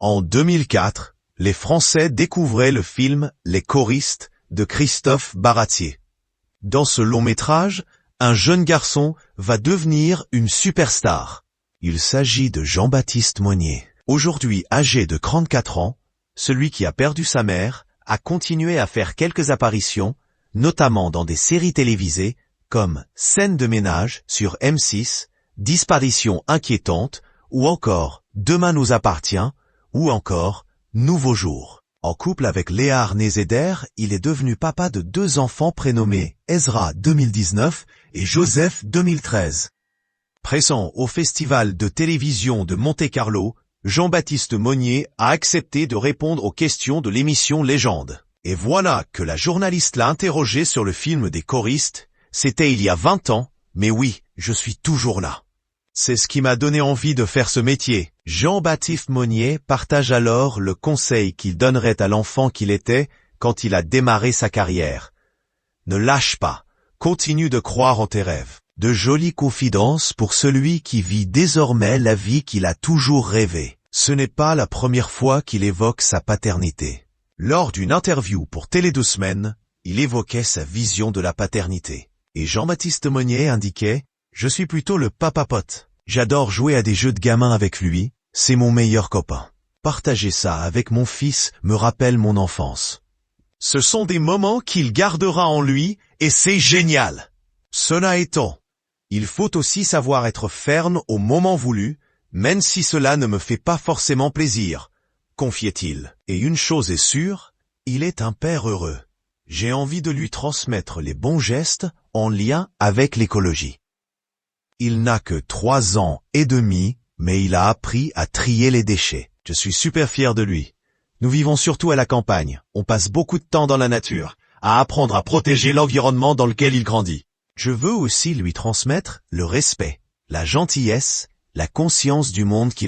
En 2004, les Français découvraient le film Les choristes de Christophe Baratier. Dans ce long métrage, un jeune garçon va devenir une superstar. Il s'agit de Jean-Baptiste Monnier. Aujourd'hui âgé de 34 ans, celui qui a perdu sa mère a continué à faire quelques apparitions, notamment dans des séries télévisées comme Scène de ménage sur M6, Disparition inquiétante, ou encore Demain nous appartient, ou encore Nouveau jour. En couple avec Léa Arnezeder, il est devenu papa de 2 enfants prénommés Ezra 2019 et Joseph 2013. Présent au Festival de télévision de Monte-Carlo, Jean-Baptiste Monnier a accepté de répondre aux questions de l'émission Légende. Et voilà que la journaliste l'a interrogé sur le film des choristes. C'était il y a 20 ans, mais oui, je suis toujours là. C'est ce qui m'a donné envie de faire ce métier. Jean-Baptiste Monnier partage alors le conseil qu'il donnerait à l'enfant qu'il était quand il a démarré sa carrière. Ne lâche pas, continue de croire en tes rêves. De jolies confidences pour celui qui vit désormais la vie qu'il a toujours rêvé. Ce n'est pas la première fois qu'il évoque sa paternité. Lors d'une interview pour Télé 2 Semaines, il évoquait sa vision de la paternité. Et Jean-Baptiste Monnier indiquait « Je suis plutôt le papa-pote. J'adore jouer à des jeux de gamins avec lui, c'est mon meilleur copain. Partager ça avec mon fils me rappelle mon enfance. Ce sont des moments qu'il gardera en lui et c'est génial. Cela étant, il faut aussi savoir être ferme au moment voulu, même si cela ne me fait pas forcément plaisir, confiait-il. Et une chose est sûre, il est un père heureux. J'ai envie de lui transmettre les bons gestes en lien avec l'écologie. Il n'a que 3 ans et demi, mais il a appris à trier les déchets. Je suis super fier de lui. Nous vivons surtout à la campagne. On passe beaucoup de temps dans la nature, à apprendre à protéger l'environnement dans lequel il grandit. Je veux aussi lui transmettre le respect, la gentillesse, la conscience du monde qui l'entoure.